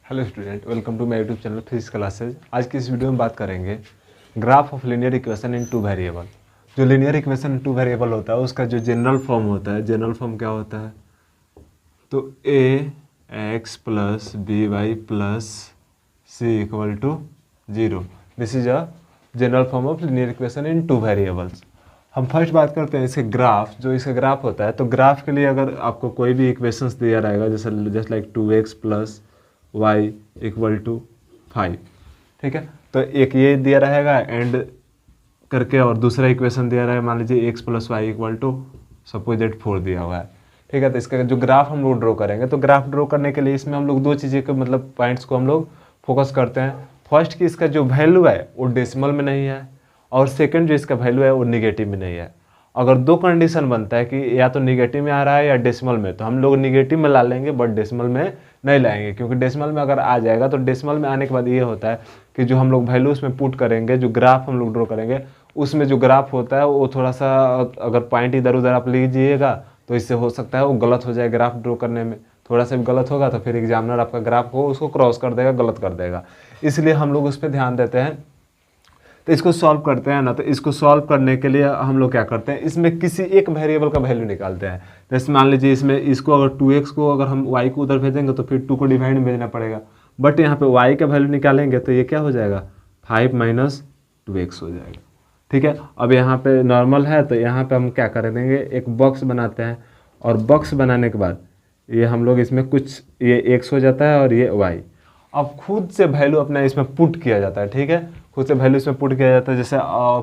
Hello student, welcome to my YouTube channel physics classes. आज की इस वीडियो में बात करेंगे graph of linear equation in two variable. जो linear equation in two variable होता है उसका जो जनरल फॉर्म होता है, जनरल फॉर्म क्या होता है? तो A X plus B Y plus C equal to 0। This is a general form of linear equation in two variables. हम फर्स्ट बात करते हैं इसके ग्राफ। जो इसका ग्राफ होता है, तो ग्राफ के लिए अगर आपको कोई भी इक्वेशंस दिया रहेगा, जैसे just like 2x plus Y equal to 5, ठीक है। तो एक ये दिया रहेगा एंड करके, और दूसरा इक्वेशन दिया रहेगा, मान लीजिए x plus Y equal to suppose that 4 दिया हुआ है, ठीक है। तो इसका जो ग्राफ हम लोग ड्रॉ करेंगे, तो ग्राफ ड्रॉ करने के लिए इसमें हम लोग दो चीज़ें के मतलब पॉइंट्स को हम लोग फोकस करते हैं। फर्स्ट कि इसका जो वैल्यू है वो डेसिमल में नहीं है, और सेकंड जो इसका वैल्यू है वो निगेटिव में नहीं है। अगर दो कंडीशन बनता है कि या तो निगेटिव में आ रहा है या डेसिमल में, तो हम लोग निगेटिव में ला लेंगे बट डेसिमल में नहीं लाएंगे, क्योंकि डेसिमल में अगर आ जाएगा तो डेसिमल में आने के बाद ये होता है कि जो हम लोग वैल्यू उसमें पुट करेंगे, जो ग्राफ हम लोग ड्रॉ करेंगे, उसमें जो ग्राफ होता है वो थोड़ा सा अगर पॉइंट इधर उधर आप लीजिएगा तो इससे हो सकता है वो गलत हो जाए। ग्राफ ड्रॉ करने में थोड़ा सा भी गलत होगा तो फिर एग्जामिनर आपका ग्राफ को उसको क्रॉस कर देगा, गलत कर देगा। इसलिए हम लोग उस पर ध्यान देते हैं। तो इसको सॉल्व करते हैं ना, तो इसको सॉल्व करने के लिए हम लोग क्या करते हैं, इसमें किसी एक वेरिएबल का वैल्यू निकालते हैं। जैसे मान लीजिए इसमें इसको अगर 2x को अगर हम y को उधर भेजेंगे तो फिर 2 को डिवाइड में भेजना पड़ेगा, बट यहाँ पे y का वैल्यू निकालेंगे तो ये क्या हो जाएगा, 5 माइनस 2x हो जाएगा, ठीक है। अब यहाँ पे नॉर्मल है तो यहाँ पे हम क्या कर देंगे, एक बॉक्स बनाते हैं, और बॉक्स बनाने के बाद ये हम लोग इसमें कुछ ये x हो जाता है और ये y। अब खुद से वैल्यू अपना इसमें पुट किया जाता है, ठीक है। खुद से वैल्यू इसमें पुट किया जाता है, जैसे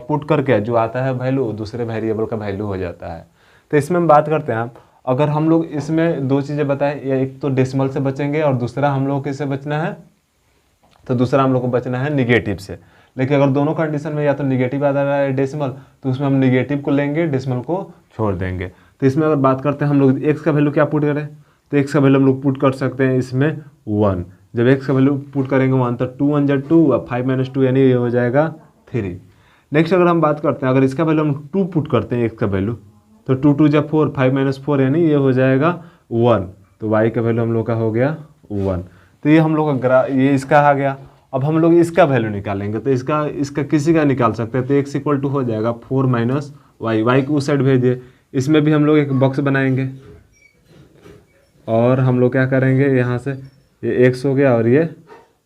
पुट करके जो आता है वैल्यू दूसरे वेरिएबल का वैल्यू हो जाता है। तो इसमें हम बात करते हैं, अगर हम लोग इसमें दो चीज़ें बताएं, एक तो डेसिमल से बचेंगे और दूसरा हम लोग किससे बचना है, तो दूसरा हम लोग को बचना है निगेटिव से। लेकिन अगर दोनों कंडीशन में या तो निगेटिव आ रहा है डेसिमल, तो उसमें हम निगेटिव को लेंगे, डेसिमल को छोड़ देंगे। तो इसमें अगर बात करते हैं हम लोग एक्स का वैल्यू क्या पुट करें, तो एक्स का वैल्यू हम लोग पुट कर सकते हैं इसमें 1। जब एक्स का वैल्यू पुट करेंगे 1 तो 2 1 जा 2, 5 माइनस 2 यानी ये हो जाएगा 3। नेक्स्ट अगर हम बात करते हैं, अगर इसका वैल्यू हम 2 पुट करते हैं एक्स का वैल्यू, तो 2 2 जा 4, 5 माइनस 4 यानी ये हो जाएगा 1। तो वाई का वैल्यू हम लोग का हो गया 1। तो ये हम लोग का ये इसका आ गया। अब हम लोग इसका वैल्यू निकालेंगे, तो इसका किसी का निकाल सकते हैं। तो एक्स इक्वल टू हो जाएगा 4 माइनस वाई, वाई को उस साइड भेज दिए। इसमें भी हम लोग एक बॉक्स बनाएंगे और हम लोग क्या करेंगे, यहाँ से ये एक्स हो गया और ये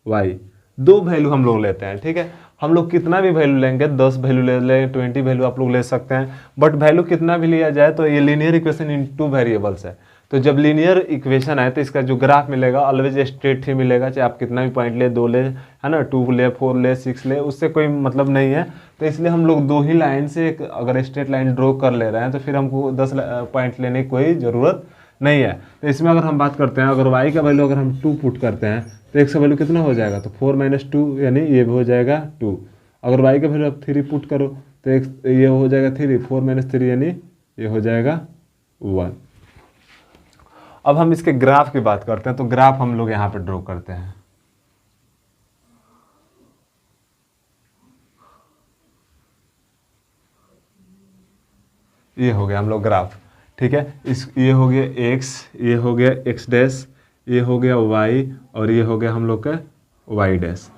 वाई, दो वैल्यू हम लोग लेते हैं, ठीक है। हम लोग कितना भी वैल्यू लेंगे, 10 वैल्यू ले लें, 20 वैल्यू आप लोग ले सकते हैं, बट वैल्यू कितना भी लिया जाए तो ये linear equation in two variables है। तो जब लीनियर इक्वेशन है तो इसका जो ग्राफ मिलेगा ऑलवेज स्ट्रेट ही मिलेगा, चाहे आप कितना भी पॉइंट ले, 2 ले, है ना, 2 ले, 4 ले, 6 ले, उससे कोई मतलब नहीं है। तो इसलिए हम लोग दो ही लाइन से एक अगर स्ट्रेट लाइन ड्रॉ कर ले रहे हैं तो फिर हमको 10 पॉइंट लेने की कोई ज़रूरत नहीं है। तो इसमें अगर हम बात करते हैं, अगर y का वैल्यू अगर हम 2 पुट करते हैं तो x का वैल्यू कितना हो जाएगा, तो 4 माइनस 2 यानी ये भी हो जाएगा 2। अगर y का वैल्यू आप 3 पुट करो तो x ये हो जाएगा 3, 4 माइनस 3 यानी ये हो जाएगा 1। अब हम इसके ग्राफ की बात करते हैं, तो ग्राफ हम लोग यहाँ पे ड्रॉ करते हैं। ये हो गया हम लोग ग्राफ, ठीक है। ये हो गया x, ये हो गया x डैश, ये हो गया y, और ये हो गया हम लोग का y डैश।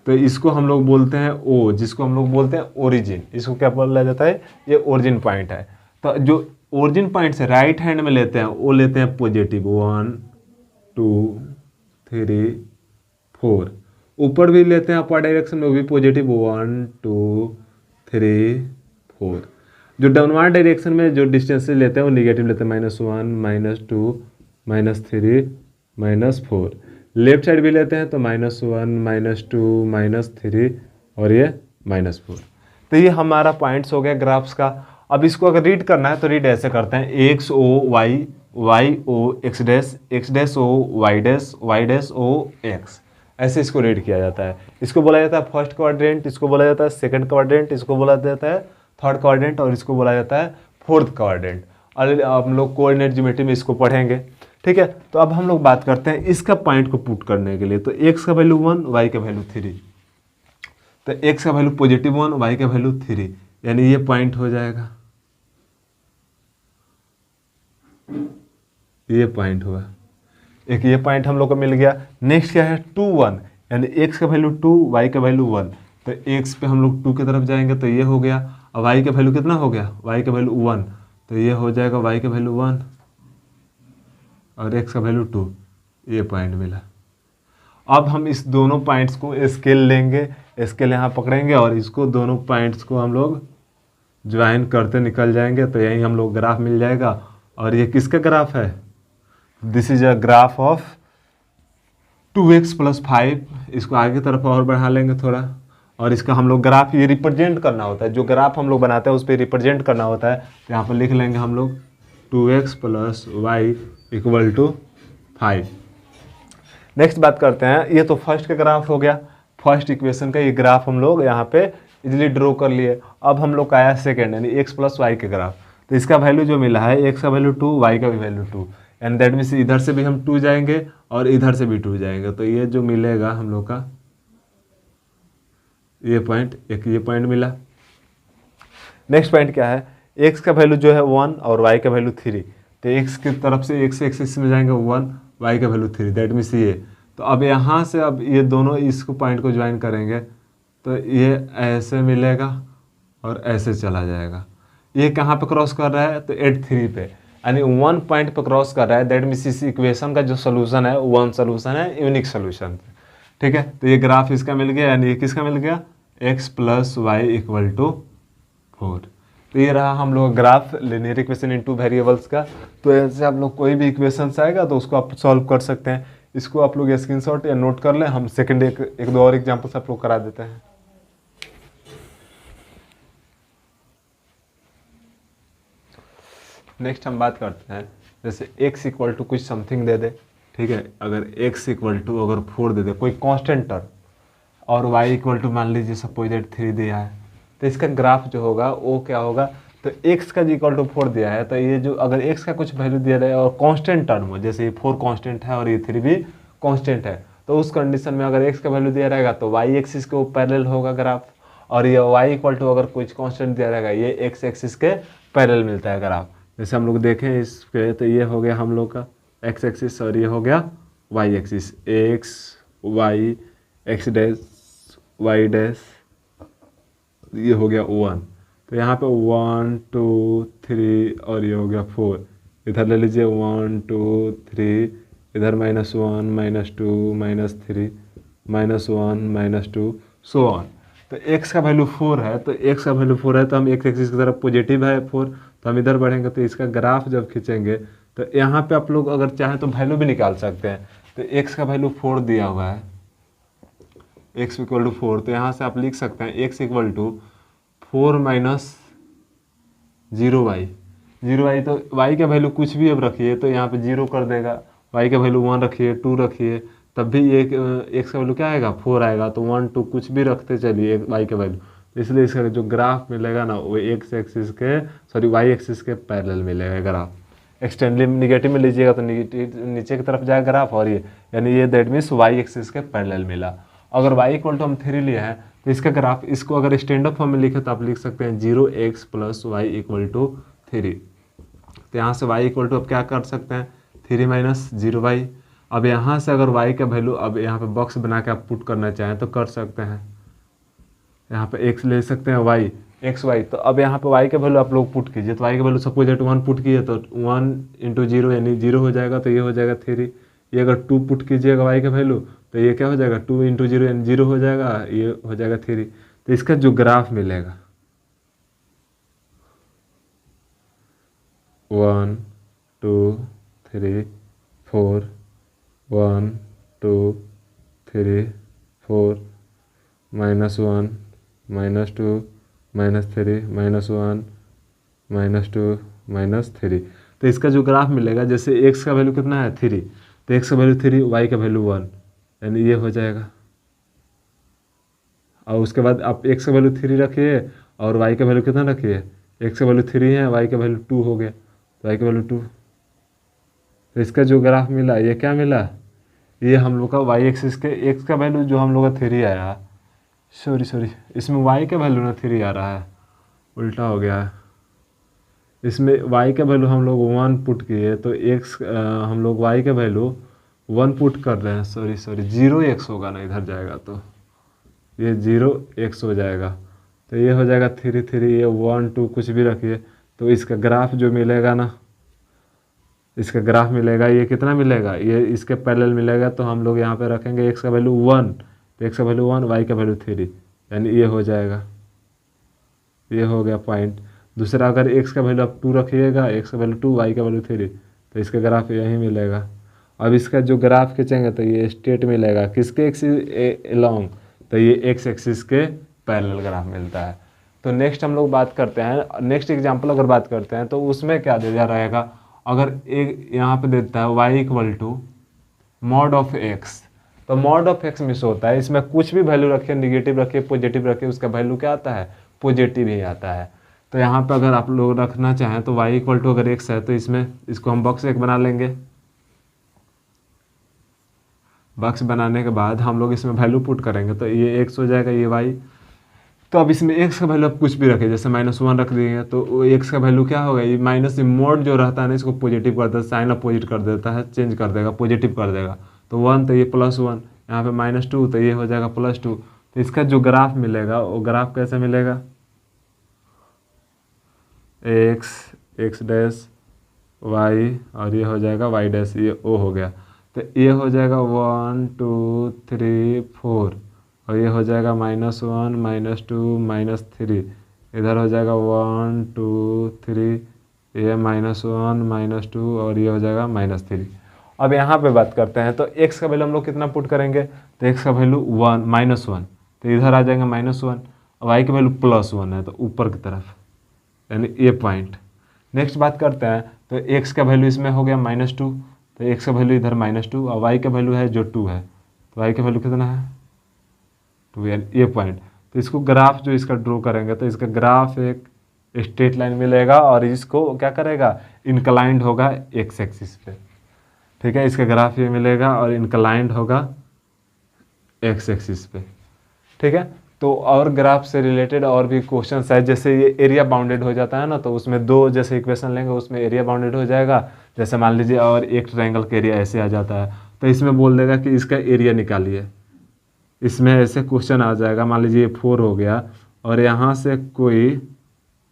तो इसको हम लोग बोलते हैं o, जिसको हम लोग बोलते हैं ओरिजिन। इसको क्या बोला जाता है, ये ओरिजिन पॉइंट है। तो जो ओरिजिन पॉइंट से राइट हैंड में लेते हैं वो लेते हैं पॉजिटिव 1 2 3 4। ऊपर भी लेते हैं अपर डायरेक्शन में, वो भी पॉजिटिव 1 2 3 4। जो डाउनवर्ड डायरेक्शन में जो डिस्टेंस लेते हैं वो निगेटिव लेते हैं, -1 -2 -3 -4। लेफ्ट साइड भी लेते हैं तो -1 -2 -3 और ये -4। तो ये हमारा पॉइंट्स हो गया ग्राफ्स का। अब इसको अगर रीड करना है तो रीड ऐसे करते हैं, X O Y, Y O X dash O Y dash O X, ऐसे इसको रीड किया जाता है। इसको बोला जाता है फर्स्ट क्वाड्रेंट, इसको बोला जाता है सेकंड क्वाड्रेंट, इसको बोला जाता है थर्ड क्वाड्रेंट, और इसको बोला जाता है फोर्थ क्वाड्रेंट। और हम लोग कोऑर्डिनेट ज्योमेट्री में इसको पढ़ेंगे, ठीक है। तो अब हम लोग बात करते हैं इसका पॉइंट को पुट करने के लिए। तो एक्स का वैल्यू 1, वाई का वैल्यू 3, तो एक्स का वैल्यू पॉजिटिव 1, वाई का वैल्यू 3, यानी ये पॉइंट हो जाएगा, ये पॉइंट हुआ। एक ये पॉइंट हम लोग को मिल गया। नेक्स्ट क्या है 2 1, यानी x का वैल्यू 2, y का वैल्यू 1, तो x पे हम लोग 2 की तरफ जाएंगे तो ये हो गया। अब y का वैल्यू कितना हो गया, y का वैल्यू 1, तो ये हो जाएगा y का वैल्यू 1 और x का वैल्यू 2, ये पॉइंट मिला। अब हम इस दोनों पॉइंट्स को स्केल लेंगे, स्केल यहाँ पकड़ेंगे और इसको दोनों पॉइंट्स को हम लोग ज्वाइन करते निकल जाएंगे, तो यही हम लोग ग्राफ मिल जाएगा। और ये किसका ग्राफ है, this is a graph of 2x + 5। इसको आगे तरफ और बढ़ा लेंगे थोड़ा, और इसका हम लोग ग्राफ ये रिप्रेजेंट करना होता है, जो ग्राफ हम लोग बनाते हैं उस पर रिप्रेजेंट करना होता है। तो यहाँ पर लिख लेंगे हम लोग 2x + y = 5। नेक्स्ट बात करते हैं, ये तो फर्स्ट का ग्राफ हो गया, फर्स्ट इक्वेशन का ये ग्राफ हम लोग यहाँ पे इजीली ड्रॉ कर लिए। अब हम लोग का आया सेकेंड, यानी x + y के ग्राफ। तो इसका वैल्यू जो मिला है, x का वैल्यू 2, y का भी वैल्यू 2, एंड दैट मीन्स इधर से भी हम 2 जाएंगे और इधर से भी 2 जाएंगे, तो ये जो मिलेगा हम लोग का ये पॉइंट, एक ये पॉइंट मिला। नेक्स्ट पॉइंट क्या है, x का वैल्यू जो है 1 और y का वैल्यू 3, तो x की तरफ से x एक्सिस में जाएंगे 1, y का वैल्यू 3, दैट मीन्स ये। तो अब यहाँ से अब ये दोनों इसको पॉइंट को ज्वाइन करेंगे तो ये ऐसे मिलेगा और ऐसे चला जाएगा। ये कहाँ पे क्रॉस कर रहा है, तो 8 3 पे, यानी 1 पॉइंट पे क्रॉस कर रहा है, दैट मीन्स इस इक्वेशन का जो सोल्यूशन है 1 सोल्यूशन है, यूनिक सोल्यूशन। ठीक है, तो ये ग्राफ इसका मिल गया, यानी ये किसका मिल गया, x + y = 4। तो ये रहा हम लोग ग्राफ लीनियर इक्वेशन इन 2 वेरिएबल्स का। तो ऐसे आप लोग कोई भी इक्वेशन आएगा तो उसको आप सॉल्व कर सकते हैं। इसको आप लोग स्क्रीनशॉट या नोट कर लें, हम सेकंड एक दो और एग्जांपल्स आप लोग करा देते हैं। नेक्स्ट हम बात करते हैं, जैसे x = कुछ समथिंग दे दे, ठीक है, अगर x = अगर 4 दे दे, कोई कांस्टेंट टर्म, और y = मान लीजिए सपोज दैट 3 दिया है, तो इसका ग्राफ जो होगा वो क्या होगा, तो x का = 4 दिया है, तो ये जो अगर x का कुछ वैल्यू दिया जाए और कांस्टेंट टर्म हो, जैसे ये 4 कांस्टेंट है और ये 3 भी कांस्टेंट है, तो उस कंडीशन में अगर x का वैल्यू दिया रहेगा तो y एक्सिस के पैरेलल होगा ग्राफ, और ये y = अगर कुछ कांस्टेंट दिया रहेगा ये x एक्सिस के पैरेलल मिलता है ग्राफ। जैसे हम लोग देखें इस पे, तो ये हो गया हम लोग का x एक्सिस और ये हो गया y axis, x y x dash y dash, ये हो गया 1। तो यहाँ पे 1 2 3 और ये हो गया 4, इधर ले लीजिए 1 2 3, इधर -1 -2 -3 -1 -2 सो ऑन। तो x का वैल्यू 4 है, तो x का वैल्यू 4 है तो हम x एक्सिस की तरफ पॉजिटिव है 4, तो हम इधर बढ़ेंगे, तो इसका ग्राफ जब खींचेंगे तो यहाँ पे आप लोग अगर चाहें तो वैल्यू भी निकाल सकते हैं। तो x का वैल्यू 4 दिया हुआ है, x = 4, तो यहाँ से आप लिख सकते हैं x = 4 - 0y। 0y तो y का वैल्यू कुछ भी अब रखिए तो यहाँ पे 0 कर देगा, y का वैल्यू 1 रखिए 2 रखिए, तब भी ये x का वैल्यू क्या आएगा 4 आएगा, तो 1 2 कुछ भी रखते चलिए y का वैल्यू, इसलिए इसका जो ग्राफ मिलेगा ना वो x एक्सिस के y एक्सिस के पैरेलल मिलेगा ग्राफ। एक्सटेंडली निगेटिव में लीजिएगा तो निगेटिव नीचे की तरफ जाएगा ग्राफ, और ये यानी ये दैट मीन्स y एक्सिस के पैरेलल मिला। अगर y = हम 3 लिए हैं तो इसका ग्राफ, इसको अगर स्टैंडअप फॉर्म में लिखे तो आप लिख सकते हैं 0x + y = 3। तो यहाँ से y = अब क्या कर सकते हैं 3 - 0y। अब यहाँ से अगर y का वैल्यू अब यहाँ पे बॉक्स बना के आप पुट करना चाहें तो कर सकते हैं, यहाँ पे x ले सकते हैं y x y, तो अब यहाँ पे y का वैल्यू आप लोग पुट कीजिए, तो y का वैल्यू सपोज दैट 1 पुट कीजिए तो 1 × 0 यानी 0 हो जाएगा, तो ये हो जाएगा 3। ये अगर 2 पुट कीजिएगा y का वैल्यू तो ये क्या हो जाएगा 2 × 0 यानी 0 हो जाएगा, ये हो जाएगा 3। तो इसका जो ग्राफ मिलेगा 1 2 3 4 1 2 3 4 -1 -2 -3 -1 -2 -3। तो इसका जो ग्राफ मिलेगा, जैसे x का वैल्यू कितना है 3, तो x का वैल्यू 3, y का वैल्यू 1, यानी ये हो जाएगा। और उसके बाद आप x का वैल्यू 3 रखिए और y का वैल्यू कितना रखिए, x का वैल्यू 3 है, y का वैल्यू 2 हो गया, तो y का वैल्यू 2। तो इसका जो ग्राफ मिला ये क्या मिला, ये हम लोग का y एक्सिस के x का वैल्यू जो हम लोग का 3 आया, सॉरी इसमें y का वैल्यू ना 3 आ रहा है, उल्टा हो गया है। इसमें y का वैल्यू हम लोग 1 पुट किए तो x हम लोग y का वैल्यू 1 पुट कर रहे हैं, सॉरी 0x होगा ना, इधर जाएगा तो ये 0x हो जाएगा, तो ये हो जाएगा 3 3, ये 1 2 कुछ भी रखिए, तो इसका ग्राफ जो मिलेगा ना, इसका ग्राफ मिलेगा, ये कितना मिलेगा, ये इसके पैरेलल मिलेगा, तो हम लोग यहाँ पे रखेंगे x का वैल्यू 1, तो x का वैल्यू 1, y का वैल्यू 3, यानी ये हो जाएगा, ये हो गया पॉइंट। दूसरा अगर x का वैल्यू आप 2 रखिएगा, x का वैल्यू 2, y का वैल्यू 3, तो इसका ग्राफ यही मिलेगा। अब इसका जो ग्राफ खींचेंगे तो ये स्ट्रेट मिलेगा, किसके एक्सिस एलोंग, तो ये एक्स एक्सिस के पैरेलल ग्राफ मिलता है। तो नेक्स्ट हम लोग बात करते हैं, नेक्स्ट एग्जांपल अगर बात करते हैं तो उसमें क्या दिया रहेगा, अगर एक यहाँ पे देता है y equal to mod of x, तो मॉड ऑफ x मिस होता है, इसमें कुछ भी वैल्यू रखिए, निगेटिव रखिए, पॉजिटिव रखिए, उसका वैल्यू क्या आता है, पॉजिटिव ही आता है। तो यहाँ पे अगर आप लोग रखना चाहें तो y इक्वल टू अगर x है तो इसमें इसको हम बॉक्स 1 बना लेंगे। बॉक्स बनाने के बाद हम लोग इसमें वैल्यू पुट करेंगे, तो ये x हो जाएगा, ये y। तो अब इसमें x का वैल्यू आप कुछ भी रखें, जैसे -1 रख देंगे तो x का वैल्यू क्या होगा, ये माइनस मोड जो रहता है ना, इसको पॉजिटिव कर देता है, साइन अपोजिट कर देता है, चेंज कर देगा, पॉजिटिव कर देगा। तो 1 तो ये +1, यहाँ पे -2 तो ये हो जाएगा +2। तो इसका जो ग्राफ मिलेगा वो ग्राफ कैसे मिलेगा, x डैश y और ये हो जाएगा y डैश, ये o हो गया। तो ये हो जाएगा 1 2 3 4 और ये हो जाएगा -1 -2 -3, इधर हो जाएगा 1 2 3, ये -1 -2 और ये हो जाएगा -3। अब यहाँ पे बात करते हैं, तो x का वैल्यू हम लोग कितना पुट करेंगे, तो x का वैल्यू -1, तो इधर आ जाएगा -1, y का वैल्यू +1 है तो ऊपर की तरफ, यानी ये पॉइंट। नेक्स्ट बात करते हैं, तो x का वैल्यू इसमें हो गया -2, तो x का वैल्यू इधर -2 और y का वैल्यू है जो 2 है, तो y का वैल्यू कितना है 2, यानी ये पॉइंट। तो इसको ग्राफ जो इसका ड्रॉ करेंगे तो इसका ग्राफ एक स्ट्रेट लाइन मिलेगा और इसको क्या करेगा, इंक्लाइंड होगा x एक्सिस पे, ठीक है। इसका ग्राफ ये मिलेगा और इंक्लाइंड होगा x एक्सिस पे, ठीक है। तो और ग्राफ से रिलेटेड और भी क्वेश्चंस है, जैसे ये एरिया बाउंडेड हो जाता है ना, तो उसमें 2 जैसे इक्वेशन लेंगे उसमें एरिया बाउंडेड हो जाएगा, जैसे मान लीजिए और एक ट्रायंगल का एरिया ऐसे आ जाता है, तो इसमें बोल देगा कि इसका एरिया निकालिए। इसमें ऐसे क्वेश्चन आ जाएगा, मान लीजिए 4 हो गया और यहाँ से कोई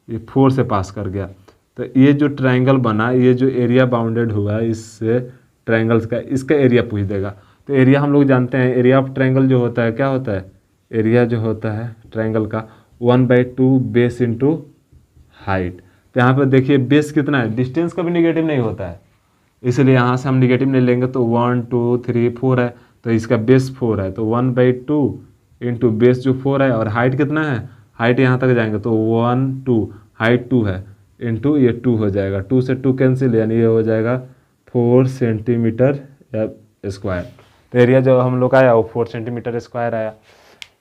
ये 4 से पास कर गया, तो ये जो ट्रायंगल बना, ये जो एरिया बाउंडेड हुआ इससे ट्रायंगल्स का, इसका एरिया पूछ देगा। तो एरिया हम लोग जानते हैं, एरिया ऑफ ट्रायंगल जो होता है क्या होता है, एरिया जो होता है ट्रायंगल का 1/2 बेस इंटू हाइट। तो यहाँ पर देखिए बेस कितना है, डिस्टेंस कभी निगेटिव नहीं होता है, इसलिए यहाँ से हम निगेटिव नहीं लेंगे, तो 1 2 3 4 है, तो इसका बेस 4 है, तो 1/2 इंटू बेस जो 4 है और हाइट कितना है, हाइट यहाँ तक जाएंगे तो 1 2, हाइट 2 है इंटू ये 2 हो जाएगा, 2 से 2 कैंसिल, यानी ये हो जाएगा 4 सेंटीमीटर स्क्वायर। तो एरिया जो हम लोग आया वो 4 सेंटीमीटर स्क्वायर आया।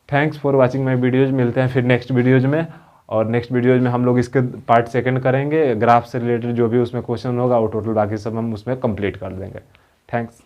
Thanks for watching my videos, मिलते हैं फिर नेक्स्ट वीडियोज़ में, और नेक्स्ट वीडियोज़ में हम लोग इसके पार्ट 2 करेंगे, ग्राफ से रिलेटेड जो भी उसमें क्वेश्चन होगा वो टोटल बाकी सब हम उसमें कंप्लीट कर देंगे। थैंक्स।